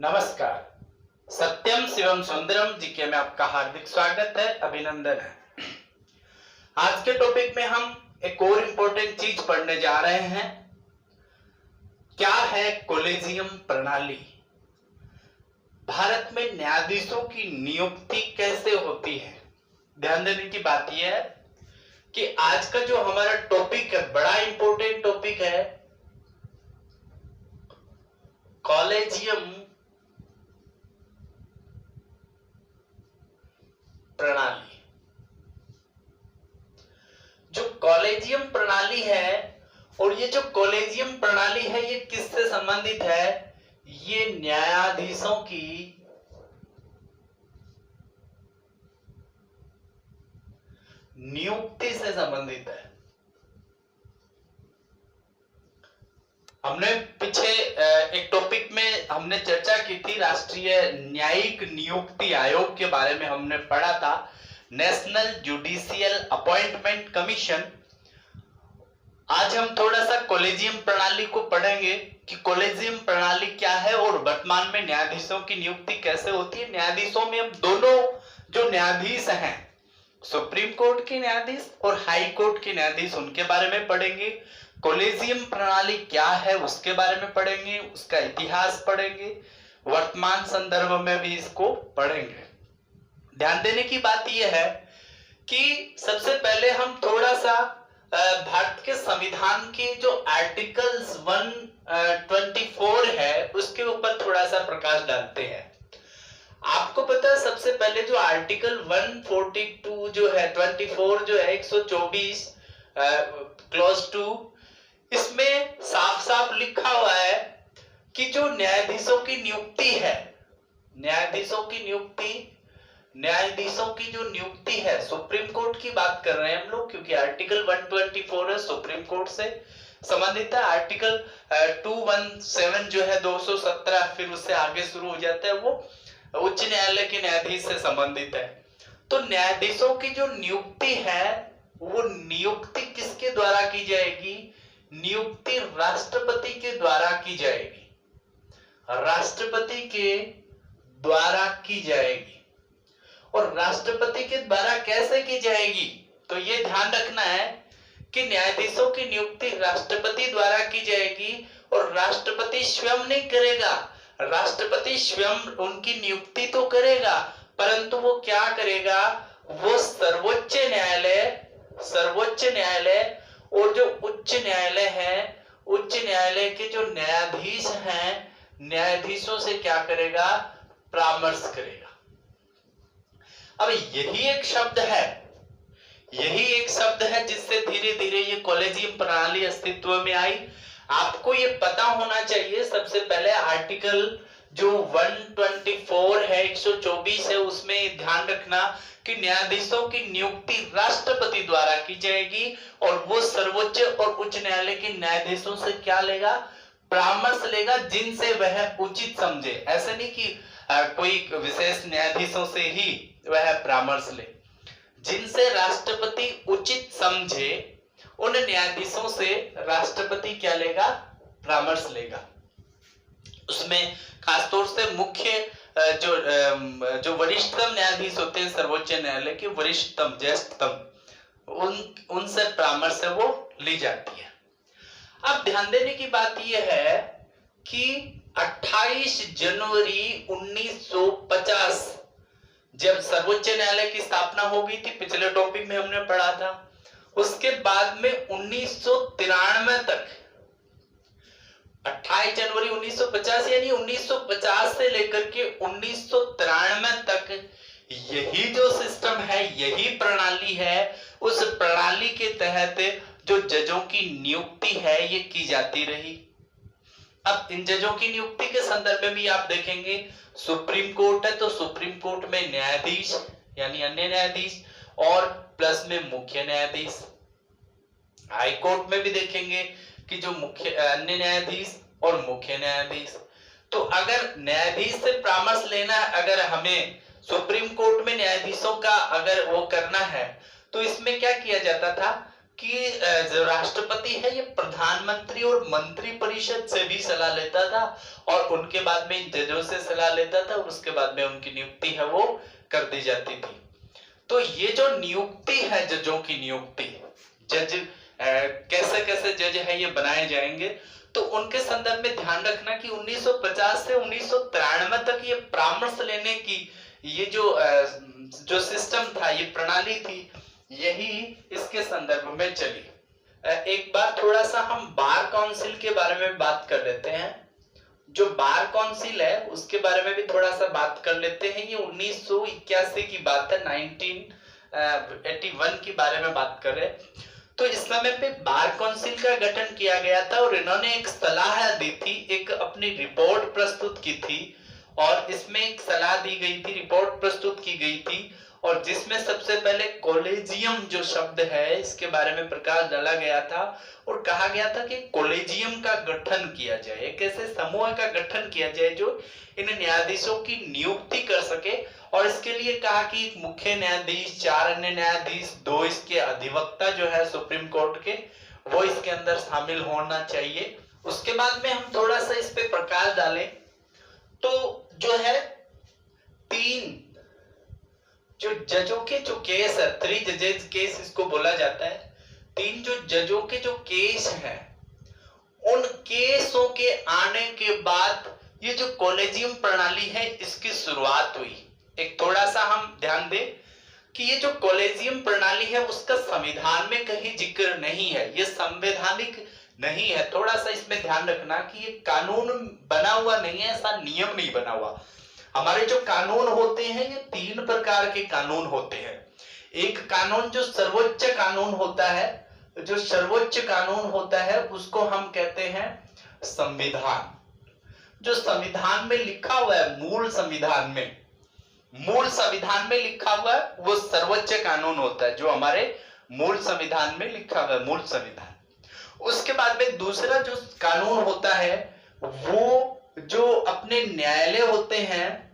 नमस्कार। सत्यम शिवम सुंदरम जी के में आपका हार्दिक स्वागत है, अभिनंदन है। आज के टॉपिक में हम एक और इम्पोर्टेंट चीज पढ़ने जा रहे हैं। क्या है कॉलेजियम प्रणाली? भारत में न्यायाधीशों की नियुक्ति कैसे होती है? ध्यान देने की बात यह है कि आज का जो हमारा टॉपिक है, बड़ा इंपॉर्टेंट टॉपिक है, कॉलेजियम प्रणाली। जो कॉलेजियम प्रणाली है, और ये जो कॉलेजियम प्रणाली है ये किससे संबंधित है? ये न्यायाधीशों की नियुक्ति से संबंधित है। हमने पीछे एक टॉपिक में हमने चर्चा की थी, राष्ट्रीय न्यायिक नियुक्ति आयोग के बारे में हमने पढ़ा था, नेशनल जुडिशियल अपॉइंटमेंट कमीशन। आज हम थोड़ा सा कॉलेजियम प्रणाली को पढ़ेंगे कि कॉलेजियम प्रणाली क्या है और वर्तमान में न्यायाधीशों की नियुक्ति कैसे होती है। न्यायाधीशों में हम दोनों जो न्यायाधीश हैं, सुप्रीम कोर्ट के न्यायाधीश और हाई कोर्ट के न्यायाधीश, उनके बारे में पढ़ेंगे। कॉलेजियम प्रणाली क्या है उसके बारे में पढ़ेंगे, उसका इतिहास पढ़ेंगे, वर्तमान संदर्भ में भी इसको पढ़ेंगे। ध्यान देने की बात यह है कि सबसे पहले हम थोड़ा सा भारत के संविधान के जो आर्टिकल्स 124 है उसके ऊपर थोड़ा सा प्रकाश डालते हैं। आपको पता है सबसे पहले जो आर्टिकल 142 जो है 24 जो है 124 क्लॉज 2, इसमें साफ साफ लिखा हुआ है कि जो न्यायाधीशों की नियुक्ति है, न्यायाधीशों की जो नियुक्ति है, सुप्रीम कोर्ट की बात कर रहे हैं हम लोग, क्योंकि आर्टिकल 124 है सुप्रीम कोर्ट से संबंधित है। आर्टिकल 217 जो है 217 फिर उससे आगे शुरू हो जाता है, वो उच्च न्यायालय के न्यायाधीश से संबंधित है। तो न्यायाधीशों की जो नियुक्ति है वो नियुक्ति किसके द्वारा की जाएगी? नियुक्ति राष्ट्रपति के द्वारा की जाएगी, राष्ट्रपति के द्वारा की जाएगी। और राष्ट्रपति के द्वारा कैसे की जाएगी? तो ये ध्यान रखना है कि न्यायाधीशों की नियुक्ति राष्ट्रपति द्वारा की जाएगी और राष्ट्रपति स्वयं नहीं करेगा। राष्ट्रपति स्वयं उनकी नियुक्ति तो करेगा, परंतु वो क्या करेगा? वो सर्वोच्च न्यायालय और जो उच्च न्यायालय है, उच्च न्यायालय के जो न्यायाधीश हैं, न्यायाधीशों से क्या करेगा? परामर्श करेगा। अब यही एक शब्द है जिससे धीरे धीरे ये कॉलेजियम प्रणाली अस्तित्व में आई। आपको ये पता होना चाहिए सबसे पहले, आर्टिकल जो 124 है 124 है, उसमें ध्यान रखना कि न्यायाधीशों की नियुक्ति राष्ट्रपति द्वारा की जाएगी और वो सर्वोच्च और उच्च न्यायालय के न्यायाधीशों से क्या लेगा? परामर्श लेगा, जिनसे वह उचित समझे। ऐसे नहीं कि कोई विशेष न्यायाधीशों से ही वह परामर्श ले, जिनसे राष्ट्रपति उचित समझे उन न्यायाधीशों से राष्ट्रपति क्या लेगा? परामर्श लेगा। उसमें खासतौर से मुख्य जो वरिष्ठतम न्यायाधीश होते हैं सर्वोच्च न्यायालय के, वरिष्ठतम ज्येष्ठतम, उनसे परामर्श वो ली जाती है। अब ध्यान देने की बात यह है कि 28 जनवरी 1950 जब सर्वोच्च न्यायालय की स्थापना हो गई थी, पिछले टॉपिक में हमने पढ़ा था, उसके बाद में 1993 तक, 28 जनवरी 1950 यानी 1950 से लेकर के 1993 तक यही जो सिस्टम है, यही प्रणाली है, उस प्रणाली के तहत जो जजों की नियुक्ति है ये की जाती रही। अब इन जजों की नियुक्ति के संदर्भ में भी आप देखेंगे, सुप्रीम कोर्ट है तो सुप्रीम कोर्ट में न्यायाधीश यानी अन्य न्यायाधीश और प्लस में मुख्य न्यायाधीश। हाई कोर्ट में भी देखेंगे कि जो मुख्य अन्य न्यायाधीश और मुख्य न्यायाधीश। तो अगर न्यायाधीश से परामर्श लेना, अगर हमें सुप्रीम कोर्ट में न्यायाधीशों का अगर वो करना है, तो इसमें क्या किया जाता था कि जो राष्ट्रपति है ये प्रधानमंत्री और मंत्री परिषद से भी सलाह लेता था और उनके बाद में इन जजों से सलाह लेता था और उसके बाद में उनकी नियुक्ति है वो कर दी जाती थी। तो ये जो नियुक्ति है, जजों की नियुक्ति, जज कैसे कैसे जज है ये बनाए जाएंगे, तो उनके संदर्भ में ध्यान रखना कि 1950 से 1993 तक ये परामर्श लेने की ये जो सिस्टम था, ये प्रणाली थी, यही इसके संदर्भ में चली। एक बार थोड़ा सा हम बार काउंसिल के बारे में बात कर लेते हैं। जो बार काउंसिल है उसके बारे में भी थोड़ा सा बात कर लेते हैं। ये 1981 की बात है, 1981 के बारे में बात कर रहे हैं। तो इस समय पे बार काउंसिल का गठन किया गया था और इन्होंने एक सलाह दी थी, एक अपनी रिपोर्ट प्रस्तुत की थी और इसमें एक सलाह दी गई थी, रिपोर्ट प्रस्तुत की गई थी और जिसमें सबसे पहले कॉलेजियम जो शब्द है इसके बारे में प्रकाश डाला गया था और कहा गया था कि कॉलेजियम का गठन किया जाए, एक ऐसे समूह का गठन किया जाए जो इन न्यायाधीशों की नियुक्ति कर सके। और इसके लिए कहा कि एक मुख्य न्यायाधीश, 4 अन्य न्यायाधीश, 2 इसके अधिवक्ता जो है सुप्रीम कोर्ट के, वो इसके अंदर शामिल होना चाहिए। उसके बाद में हम थोड़ा सा इस पे प्रकाश डालें तो जो है 3 जो जजों के जो केस है, 3 जजेस केस इसको बोला जाता है। 3 जो जजों के जो केस हैं, उन केसों के आने के बाद ये जो कॉलेजियम प्रणाली है इसकी शुरुआत हुई। एक थोड़ा सा हम ध्यान दें कि ये जो कॉलेजियम प्रणाली है उसका संविधान में कहीं जिक्र नहीं है, ये संवैधानिक नहीं है। थोड़ा सा इसमें ध्यान रखना कि ये कानून बना हुआ नहीं है, ऐसा नियम नहीं बना हुआ। हमारे जो कानून होते हैं ये 3 प्रकार के कानून होते हैं। एक कानून जो सर्वोच्च कानून होता है, जो सर्वोच्च कानून होता है उसको हम कहते हैं संविधान। जो संविधान में लिखा हुआ है, मूल संविधान में लिखा हुआ है वो सर्वोच्च कानून होता है, जो हमारे मूल संविधान में लिखा हुआ है, मूल संविधान। उसके बाद में दूसरा जो कानून होता है वो जो अपने न्यायालय होते हैं,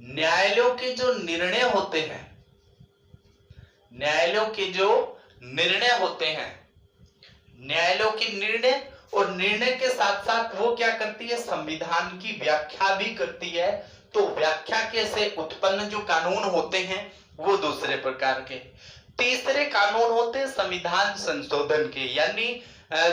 न्यायालयों के जो निर्णय होते हैं, न्यायालयों के जो निर्णय होते हैं, न्यायालयों के निर्णय, और निर्णय के साथ साथ वो क्या करती है, संविधान की व्याख्या भी करती है। तो व्याख्या के से उत्पन्न जो कानून होते हैं वो दूसरे प्रकार के। तीसरे कानून होते हैं संविधान संशोधन के, यानी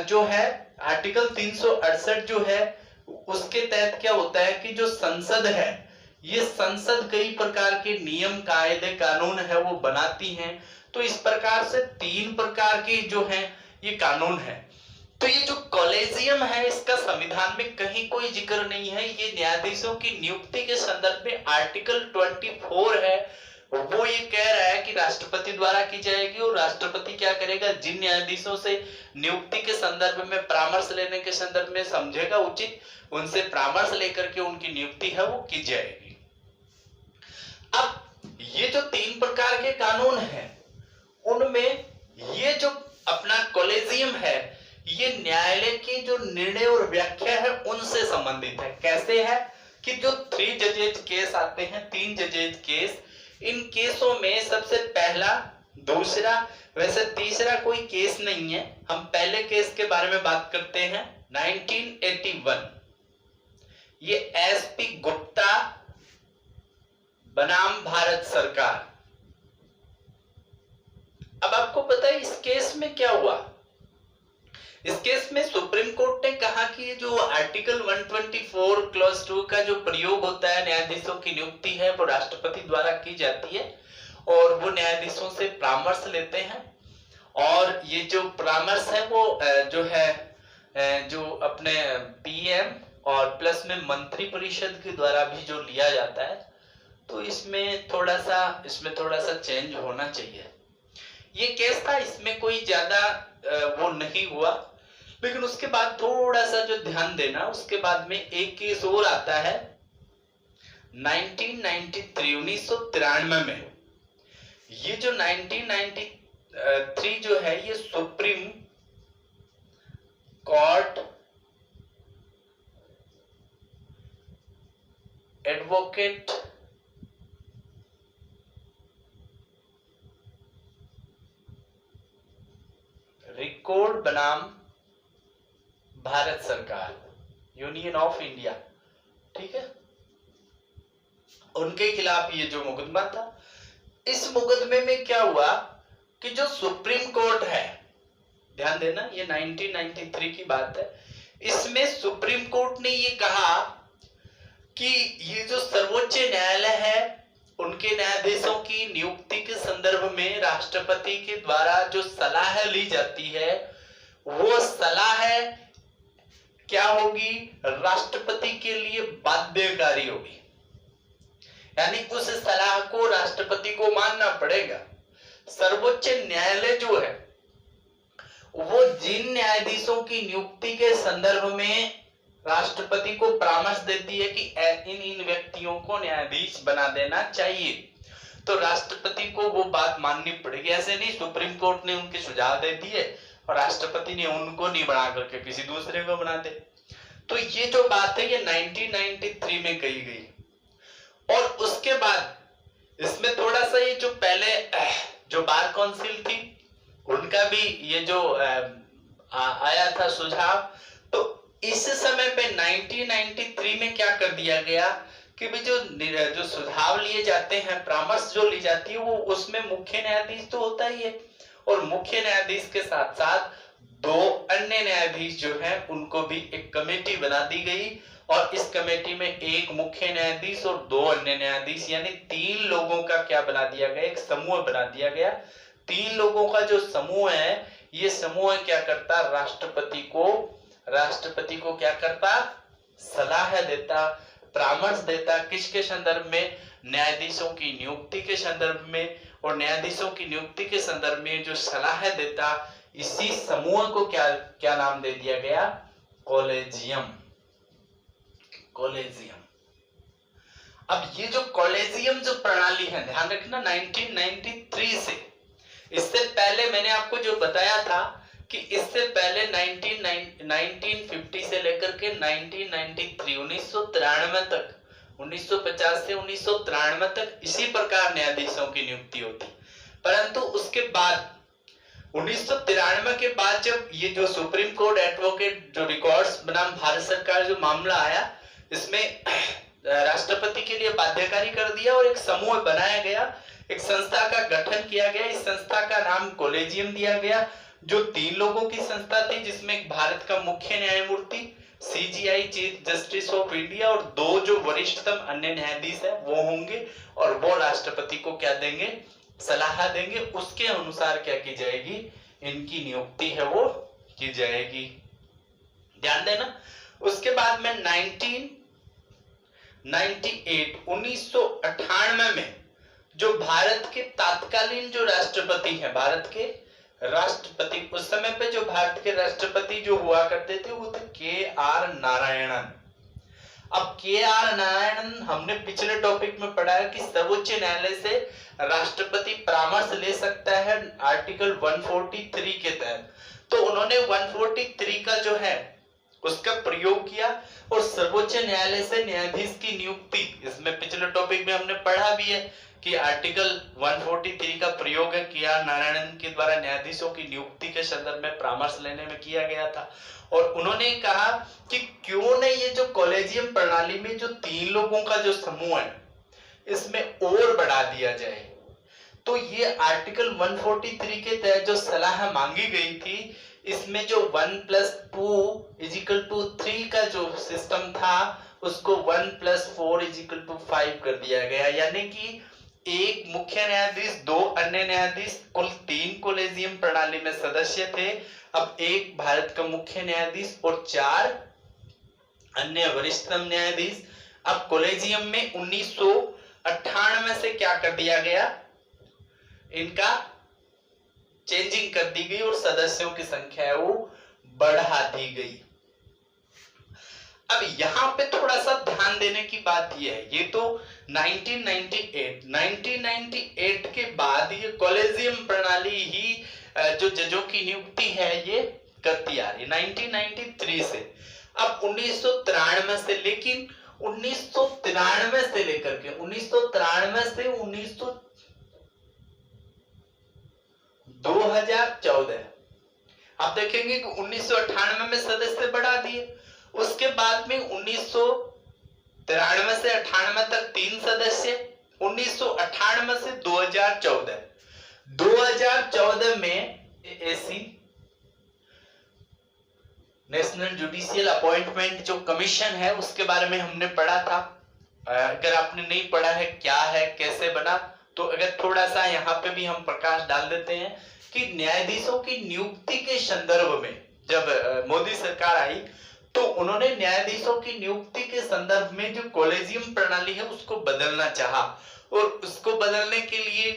जो है आर्टिकल 368 जो है उसके तहत क्या होता है कि जो संसद है, ये संसद कई प्रकार के नियम, कायदे, कानून है वो बनाती है। तो इस प्रकार से 3 प्रकार के जो है ये कानून है। तो ये जो कॉलेजियम है इसका संविधान में कहीं कोई जिक्र नहीं है। ये न्यायाधीशों की नियुक्ति के संदर्भ में आर्टिकल 24 है, वो ये कह रहा है कि राष्ट्रपति द्वारा की जाएगी और राष्ट्रपति क्या करेगा, जिन न्यायाधीशों से नियुक्ति के संदर्भ में परामर्श लेने के संदर्भ में समझेगा उचित, उनसे परामर्श लेकर के उनकी नियुक्ति है वो की जाएगी। अब ये जो 3 प्रकार के कानून हैं उनमें ये जो अपना कॉलेजियम है ये न्यायालय के जो निर्णय और व्याख्या है उनसे संबंधित है। कैसे है कि जो 3 जजेज केस आते हैं, 3 जजेज केस, इन केसों में सबसे पहला, दूसरा, वैसे तीसरा कोई केस नहीं है। हम पहले केस के बारे में बात करते हैं, 1981। ये एसपी गुप्ता बनाम भारत सरकार। अब आपको पता है इस केस में क्या हुआ। इस केस में सुप्रीम कोर्ट ने कहा कि जो आर्टिकल 124 क्लॉज 2 का जो प्रयोग होता है, न्यायाधीशों की नियुक्ति है वो राष्ट्रपति द्वारा की जाती है और वो न्यायाधीशों से परामर्श लेते हैं। और ये जो परामर्श है वो जो है जो अपने पीएम और प्लस में मंत्री परिषद के द्वारा भी जो लिया जाता है, तो इसमें थोड़ा सा चेंज होना चाहिए। ये केस था, इसमें कोई ज्यादा वो नहीं हुआ। लेकिन उसके बाद थोड़ा सा जो ध्यान देना, उसके बाद में एक केस और आता है 1993 में। ये जो 1993 जो है ये सुप्रीम कोर्ट एडवोकेट भारत सरकार, यूनियन ऑफ इंडिया, ठीक है, उनके खिलाफ ये जो मुकदमा था। इस मुकदमे में क्या हुआ कि जो सुप्रीम कोर्ट है, ध्यान देना ये 1993 की बात है, इसमें सुप्रीम कोर्ट ने ये कहा कि ये जो सर्वोच्च न्यायालय है उनके न्यायाधीशों की नियुक्ति के संदर्भ में राष्ट्रपति के द्वारा जो सलाह ली जाती है वो सलाह क्या होगी, राष्ट्रपति के लिए बाध्यकारी होगी, यानी उस सलाह को राष्ट्रपति को मानना पड़ेगा। सर्वोच्च न्यायालय जो है वो जिन न्यायाधीशों की नियुक्ति के संदर्भ में राष्ट्रपति को परामर्श देती है कि इन व्यक्तियों को न्यायाधीश बना देना चाहिए, तो राष्ट्रपति को वो बात माननी पड़ेगी। ऐसे नहीं सुप्रीम कोर्ट ने उनके सुझाव दे दिए और राष्ट्रपति ने उनको नहीं बना करके किसी दूसरे को बना दे। तो ये जो बात है ये 1993 में कही गई। और उसके बाद इसमें थोड़ा सा ये जो पहले जो बार काउंसिल थी उनका भी ये जो आया था सुझाव, तो इस समय पे 1993 में क्या कर दिया गया कि भी जो सुझाव लिए जाते हैं, परामर्श जो ली जाती है, वो उसमें मुख्य न्यायाधीश तो होता ही है और मुख्य न्यायाधीश के साथ साथ दो अन्य न्यायाधीश जो हैं उनको भी एक कमेटी बना दी गई और इस कमेटी में एक मुख्य न्यायाधीश और दो अन्य न्यायाधीश यानी 3 लोगों का क्या बना दिया गया, एक समूह बना दिया गया। 3 लोगों का जो समूह है, ये समूह क्या करता, राष्ट्रपति को क्या करता, सलाह देता, परामर्श देता, किसके संदर्भ में, न्यायाधीशों की नियुक्ति के संदर्भ में, और न्यायाधीशों की नियुक्ति के संदर्भ में जो सलाह देता, इसी समूह को क्या नाम दे दिया गया, कॉलेजियम। अब ये जो कॉलेजियम जो प्रणाली है, ध्यान रखना 1993 से, इससे पहले मैंने आपको जो बताया था कि इससे पहले 1950 से लेकर के 1993 1993 तक, 1950 से 1993 तक इसी प्रकार न्यायाधीशों की नियुक्ति होती। परंतु उसके बाद 1993 के बाद जब ये जो सुप्रीम कोर्ट एडवोकेट जो रिकॉर्ड्स बनाम भारत सरकार जो मामला आया, इसमें राष्ट्रपति के लिए बाध्यकारी कर दिया और एक समूह बनाया गया, एक संस्था का गठन किया गया। इस संस्था का नाम कॉलेजियम दिया गया, जो 3 लोगों की संस्था थी, जिसमें भारत का मुख्य न्यायमूर्ति CJI chief justice of India और 2 जो वरिष्ठतम अन्य न्यायाधीश है वो होंगे और वो राष्ट्रपति को क्या देंगे, सलाह देंगे। उसके अनुसार क्या की जाएगी, इनकी नियुक्ति है वो की जाएगी, ध्यान देना। उसके बाद में 1998 में जो भारत के तत्कालीन जो राष्ट्रपति हैं, भारत के राष्ट्रपति, उस समय पे जो भारत के राष्ट्रपति जो हुआ करते थे वो थे KR नारायणन। अब KR नारायणन हमने पिछले टॉपिक में पढ़ा है कि सर्वोच्च न्यायालय से राष्ट्रपति परामर्श ले सकता है आर्टिकल 143 के तहत। तो उन्होंने 143 का जो है उसका प्रयोग किया और सर्वोच्च न्यायालय से न्यायाधीश की नियुक्ति, इसमें पिछले टॉपिक में हमने पढ़ा भी है कि आर्टिकल 143 का प्रयोग है KR नारायणन के द्वारा न्यायाधीशों की नियुक्ति के संदर्भ में परामर्श लेने में किया गया था। और उन्होंने कहा कि क्यों नहीं ये जो कॉलेजियम प्रणाली में जो 3 लोगों का जो समूह है इसमें और बढ़ा दिया जाए। तो ये आर्टिकल 143 के तहत जो सलाह मांगी गई थी, इसमें जो 1+2=3 का जो सिस्टम था उसको 1+4=5 कर दिया गया, यानी कि एक मुख्य न्यायाधीश, 2 अन्य न्यायाधीश, कुल 3 कॉलेजियम प्रणाली में सदस्य थे। अब एक भारत का मुख्य न्यायाधीश और 4 अन्य वरिष्ठतम न्यायाधीश। अब कॉलेजियम में 1998 से क्या कर दिया गया, इनका चेंजिंग कर दी गई और सदस्यों की संख्या है वो बढ़ा दी गई। अब यहां पे थोड़ा सा ध्यान देने की बात यह है, ये तो 1998 के बाद ये कॉलेजियम प्रणाली ही जो जजों की नियुक्ति है ये करती आ रही 1993 से। अब 1993 से, लेकिन 1993 से लेकर के 1993 से 2014 आप देखेंगे कि 1998 में सदस्य बढ़ा दिए, उसके बाद में 1993 से 98 तक 3 सदस्य, 1998 से 2014 में एसी नेशनल जुडिशियल अपॉइंटमेंट जो कमीशन है उसके बारे में हमने पढ़ा था। अगर आपने नहीं पढ़ा है क्या है कैसे बना, तो अगर थोड़ा सा यहाँ पे भी हम प्रकाश डाल देते हैं कि न्यायाधीशों की नियुक्ति के संदर्भ में जब मोदी सरकार आई तो उन्होंने न्यायाधीशों की नियुक्ति के संदर्भ में जो कॉलेजियम प्रणाली है उसको बदलना चाहा, और उसको बदलने के लिए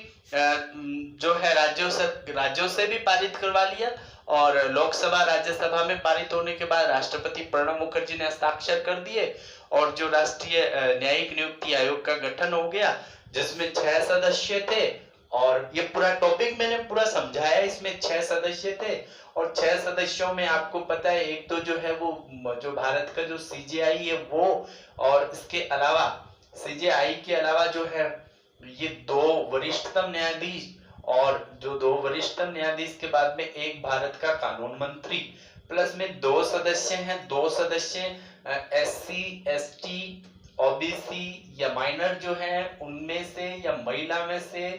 जो है राज्यों से भी पारित करवा लिया, और लोकसभा राज्यसभा में पारित होने के बाद राष्ट्रपति प्रणब मुखर्जी ने हस्ताक्षर कर दिए, और जो राष्ट्रीय न्यायिक नियुक्ति आयोग का गठन हो गया जिसमें 6 सदस्य थे। और ये पूरा टॉपिक मैंने पूरा समझाया, इसमें 6 सदस्य थे, और 6 सदस्यों में आपको पता है एक तो जो है वो जो भारत का जो सीजेआई है वो, और इसके अलावा सीजेआई के अलावा जो है ये 2 वरिष्ठतम न्यायाधीश, और जो 2 वरिष्ठतम न्यायाधीश के बाद में एक भारत का कानून मंत्री, प्लस में 2 सदस्य हैं, 2 सदस्य एससी एसटी ओबीसी या माइनर जो है उनमें से या महिला में से,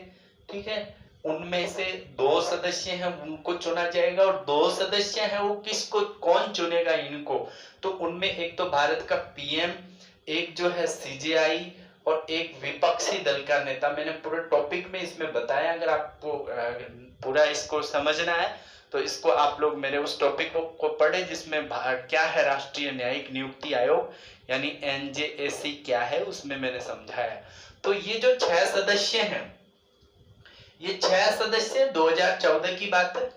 ठीक है, उनमें से 2 सदस्य हैं उनको चुना जाएगा, और 2 सदस्य हैं वो किसको कौन चुनेगा इनको, तो उनमें एक तो भारत का पीएम, एक जो है सीजेआई, और एक विपक्षी दल का नेता। मैंने पूरे टॉपिक में इसमें बताया, अगर आपको पूरा इसको समझना है तो इसको आप लोग मेरे उस टॉपिक को पढ़े जिसमें क्या है राष्ट्रीय न्यायिक नियुक्ति आयोग यानी एनजेएसी क्या है, उसमें मैंने समझाया। तो ये जो 6 सदस्य हैं, ये 6 सदस्य 2014 की बात है,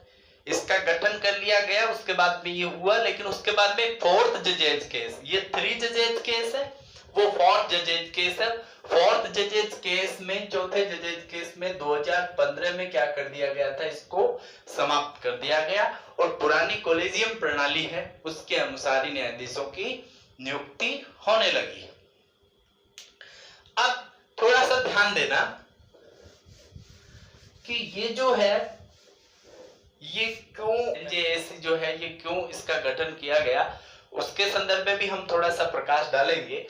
इसका गठन कर लिया गया, उसके बाद में ये हुआ, लेकिन उसके बाद में एक 4th जजेज केस, ये 3 जजेज केस है, वो 4th जजेज केस है। 4th जजेज केस में, चौथे जजेज केस में 2015 में क्या कर दिया गया था, इसको समाप्त कर दिया गया, और पुरानी कॉलेजियम प्रणाली है उसके अनुसार ही न्यायाधीशों की नियुक्ति होने लगी। अब थोड़ा सा ध्यान देना कि ये जो है ये क्यों एनजेएसी जो है ये क्यों इसका गठन किया गया, उसके संदर्भ में भी हम थोड़ा सा प्रकाश डालेंगे।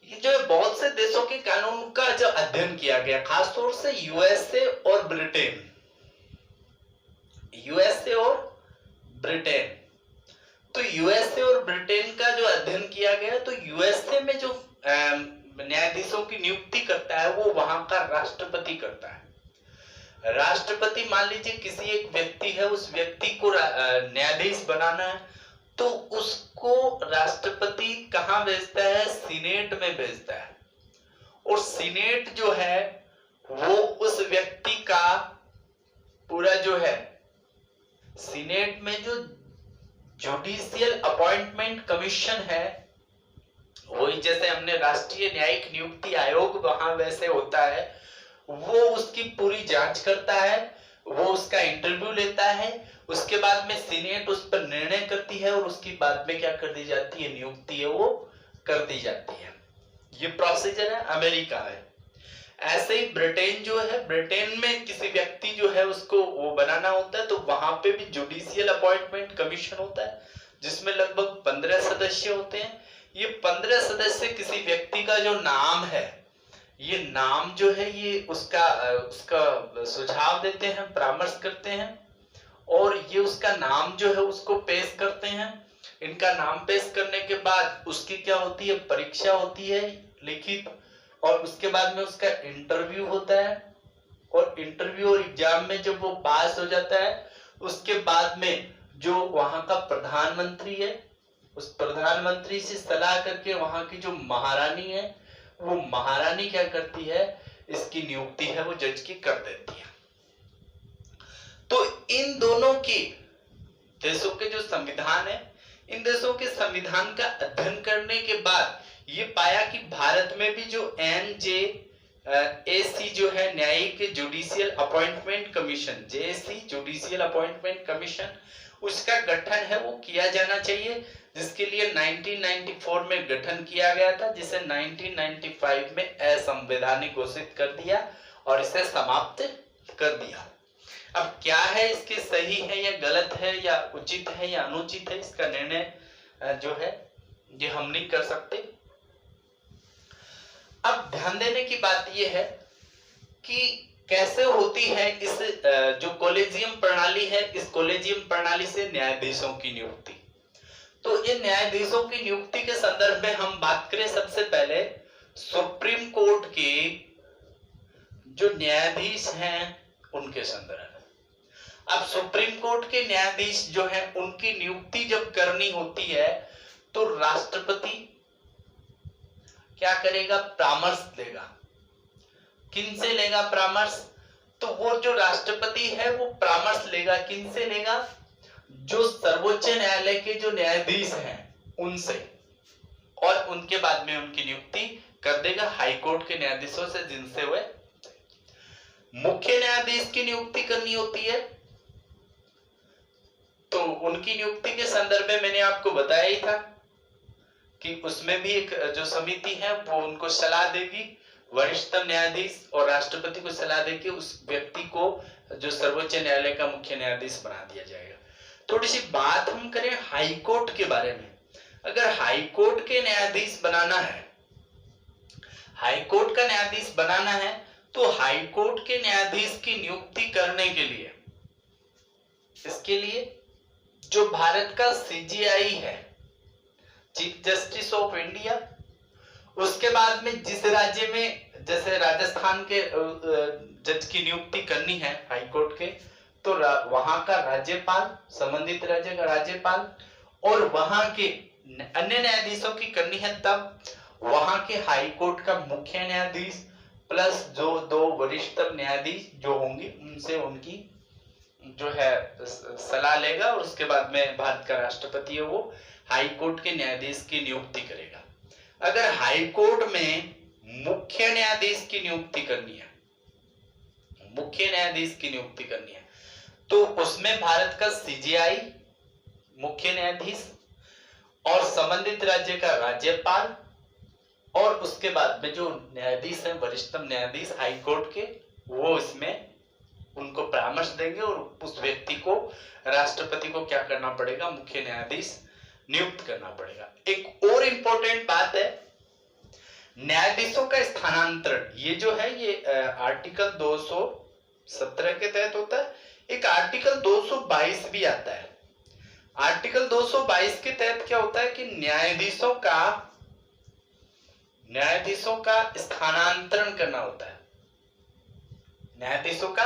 ये जो बहुत से देशों के कानून का जो अध्ययन किया गया, खासतौर से यूएसए और ब्रिटेन, यूएसए और ब्रिटेन, तो यूएसए और ब्रिटेन का जो अध्ययन किया गया, तो यूएसए में जो न्यायाधीशों की नियुक्ति करता है वो वहां का राष्ट्रपति करता है। राष्ट्रपति मान लीजिए किसी एक व्यक्ति है, उस व्यक्ति को न्यायाधीश बनाना है, तो उसको राष्ट्रपति कहां भेजता है, सीनेट में भेजता है, और सीनेट जो है वो उस व्यक्ति का पूरा जो है, सीनेट में जो जुडिशियल अपॉइंटमेंट कमीशन है, वही जैसे हमने राष्ट्रीय न्यायिक नियुक्ति आयोग वहां वैसे होता है, वो उसकी पूरी जांच करता है, वो उसका इंटरव्यू लेता है, उसके बाद में सीनेट उस पर निर्णय करती है, और उसके बाद में क्या कर दी जाती है, नियुक्ति है वो कर दी जाती है। ये प्रोसीजर है अमेरिका में। ऐसे ही ब्रिटेन जो है, ब्रिटेन में किसी व्यक्ति जो है उसको वो बनाना होता है, तो वहां पे भी जुडिशियल अपॉइंटमेंट कमीशन होता है जिसमें लगभग 15 सदस्य होते हैं। ये 15 सदस्य किसी व्यक्ति का जो नाम है, ये नाम जो है ये उसका सुझाव देते हैं, परामर्श करते हैं, और ये उसका नाम जो है उसको पेश करते हैं। इनका नाम पेश करने के बाद उसकी क्या होती है, परीक्षा होती है लिखित, और उसके बाद में उसका इंटरव्यू होता है, और इंटरव्यू और एग्जाम में जब वो पास हो जाता है, उसके बाद में जो वहां का प्रधानमंत्री है, उस प्रधानमंत्री से सलाह करके वहां की जो महारानी है, वो महारानी क्या करती है, इसकी नियुक्ति है वो जज की कर देती है। तो इन दोनों की देशों के जो संविधान है, इन देशों के संविधान का अध्ययन करने के बाद ये पाया कि भारत में भी जो एनजेएसी जो है न्यायिक judicial appointment commission, JAC judicial appointment commission, उसका गठन है वो किया जाना चाहिए, जिसके लिए 1994 में गठन किया गया था, जिसे 1995 में असंवैधानिक घोषित कर दिया और इसे समाप्त कर दिया। अब क्या है, इसके सही है या गलत है या उचित है या अनुचित है, इसका निर्णय जो है ये हम नहीं कर सकते। अब ध्यान देने की बात यह है कि कैसे होती है इस जो कॉलेजियम प्रणाली है, इस कॉलेजियम प्रणाली से न्यायाधीशों की नियुक्ति। तो इन न्यायाधीशों की नियुक्ति के संदर्भ में हम बात करें सबसे पहले सुप्रीम कोर्ट के जो न्यायाधीश हैं उनके संदर्भ में। अब सुप्रीम कोर्ट के न्यायाधीश जो हैं उनकी नियुक्ति जब करनी होती है तो राष्ट्रपति क्या करेगा, परामर्श देगा। किन से लेगा परामर्श? तो वो जो राष्ट्रपति है वो परामर्श लेगा, किन से लेगा? जो सर्वोच्च न्यायालय के जो न्यायाधीश हैं उनसे, और उनके बाद में उनकी नियुक्ति कर देगा हाईकोर्ट के न्यायाधीशों से, जिनसे हुए मुख्य न्यायाधीश की नियुक्ति करनी होती है। तो उनकी नियुक्ति के संदर्भ में मैंने आपको बताया ही था कि उसमें भी एक जो समिति है वो उनको सलाह देगी, वरिष्ठतम न्यायाधीश और राष्ट्रपति को सलाह देके उस व्यक्ति को जो सर्वोच्च न्यायालय का मुख्य न्यायाधीश बना दिया जाएगा। थोड़ी सी बात हम करें हाईकोर्ट के बारे में। अगर हाईकोर्ट के न्यायाधीश बनाना है, हाईकोर्ट का न्यायाधीश बनाना है, तो हाईकोर्ट के न्यायाधीश की नियुक्ति करने के लिए, इसके लिए जो भारत का सीजीआई है, चीफ जस्टिस ऑफ इंडिया, उसके बाद में जिस राज्य में, जैसे राजस्थान के जज की नियुक्ति करनी है हाईकोर्ट के, तो वहां का राज्यपाल, संबंधित राज्य का राज्यपाल, और वहां के अन्य न्यायाधीशों की करनी है तब वहां के हाईकोर्ट का मुख्य न्यायाधीश प्लस जो दो वरिष्ठतम न्यायाधीश जो होंगे उनसे उनकी जो है सलाह लेगा, और उसके बाद में भारत का राष्ट्रपति है वो हाईकोर्ट के न्यायाधीश की नियुक्ति करेगा। अगर हाईकोर्ट में मुख्य न्यायाधीश की नियुक्ति करनी है, मुख्य न्यायाधीश की नियुक्ति करनी है, तो उसमें भारत का सीजीआई, मुख्य न्यायाधीश और संबंधित राज्य का राज्यपाल, और उसके बाद में जो न्यायाधीश है वरिष्ठतम न्यायाधीश हाईकोर्ट के, वो इसमें उनको परामर्श देंगे और उस व्यक्ति को, राष्ट्रपति को क्या करना पड़ेगा, मुख्य न्यायाधीश नियुक्त करना पड़ेगा। एक और इंपॉर्टेंट बात है न्यायाधीशों का स्थानांतरण। ये जो है ये आर्टिकल 217 के तहत होता है। एक आर्टिकल 222 भी आता है। आर्टिकल 222 के तहत क्या होता है कि न्यायाधीशों का स्थानांतरण करना होता है, न्यायाधीशों का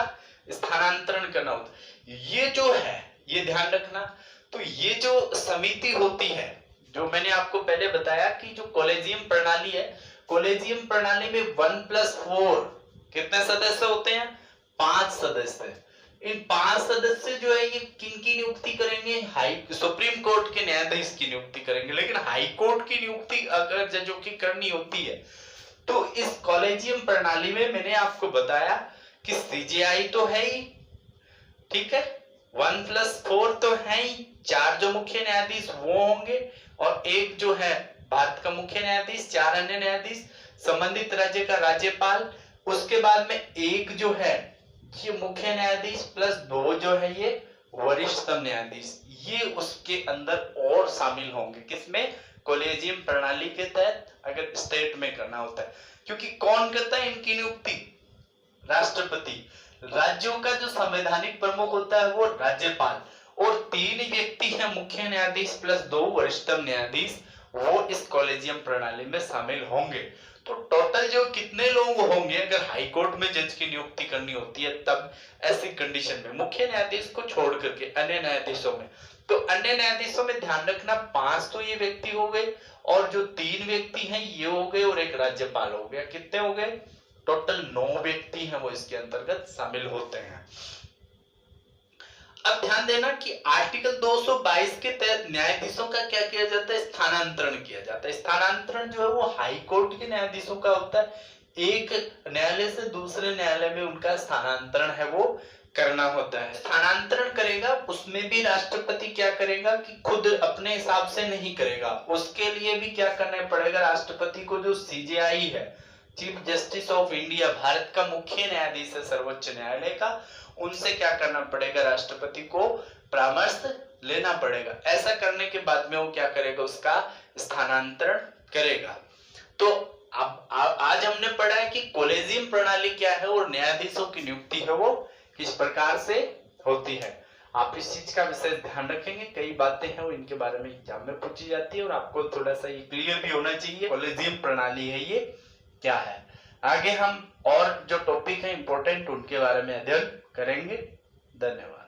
स्थानांतरण करना होता है। ये जो है, ये ध्यान रखना, तो ये जो समिति होती है, जो मैंने आपको पहले बताया कि जो कॉलेजियम प्रणाली है, कॉलेजियम प्रणाली में 1+4 कितने सदस्य होते हैं? 5 सदस्य। इन 5 सदस्य जो है ये किनकी नियुक्ति करेंगे? सुप्रीम कोर्ट के न्यायाधीश की नियुक्ति करेंगे। लेकिन हाई कोर्ट की नियुक्ति अगर जजों की करनी होती है तो इस कॉलेजियम प्रणाली में मैंने आपको बताया कि सीजीआई तो है ही, ठीक है, 1+4 तो है ही, 4 जो मुख्य न्यायाधीश वो होंगे, और एक जो है भारत का मुख्य न्यायाधीश, 4 अन्य न्यायाधीश, संबंधित राज्य का राज्यपाल, उसके बाद में एक जो है ये मुख्य न्यायाधीश प्लस 2 जो है ये वरिष्ठतम न्यायाधीश, ये उसके अंदर और शामिल होंगे। किसमें? कॉलेजियम प्रणाली के तहत अगर स्टेट में करना होता है। क्योंकि कौन करता है इनकी नियुक्ति? राष्ट्रपति। राज्यों का जो संवैधानिक प्रमुख होता है वो राज्यपाल, और 3 व्यक्ति हैं मुख्य न्यायाधीश प्लस 2 वरिष्ठतम न्यायाधीश, वो इस कॉलेजियम प्रणाली में शामिल होंगे। तो टोटल जो कितने लोग होंगे अगर हाई कोर्ट में जज की नियुक्ति करनी होती है तब, ऐसी कंडीशन में मुख्य न्यायाधीश को छोड़ करके अन्य न्यायाधीशों में, तो अन्य न्यायाधीशों में ध्यान रखना 5 तो ये व्यक्ति हो गए, और जो 3 व्यक्ति हैं ये हो गए, और एक राज्यपाल हो गया। कितने हो गए? टोटल 9 व्यक्ति हैं वो इसके अंतर्गत शामिल होते हैं। अब ध्यान देना कि आर्टिकल 222 के तहत न्यायाधीशों का क्या किया जाता है? स्थानांतरण किया जाता है। स्थानांतरण जो है वो हाई कोर्ट के न्यायाधीशों का होता है। एक न्यायालय से दूसरे न्यायालय में उनका स्थानांतरण है वो करना होता है। स्थानांतरण करेगा उसमें भी राष्ट्रपति क्या करेगा कि खुद अपने हिसाब से नहीं करेगा, उसके लिए भी क्या करना पड़ेगा? राष्ट्रपति को जो सीजेआई है, chief justice of India, Bharat का मुख्य न्यायाधीश है सर्वोच्च न्यायालय का, उनसे क्या करना पड़ेगा, राष्ट्रपति को परामर्श लेना पड़ेगा। ऐसा करने के बाद में वो क्या करेगा, उसका स्थानांतरण करेगा। तो अब आज हमने पढ़ा है कि कॉलेजियम प्रणाली क्या है और न्यायाधीशों की नियुक्ति है वो किस प्रकार से होती है। आप इस चीज का विशेष ध्यान रखेंगे, कई बातें हैं वो इनके बारे में एग्जाम में पूछी जाती है और आपको थोड़ा सा ये क्लियर भी होना चाहिए कॉलेजियम प्रणाली है ये क्या है। आगे हम और जो टॉपिक है इंपॉर्टेंट उनके बारे में अध्ययन करेंगे। धन्यवाद।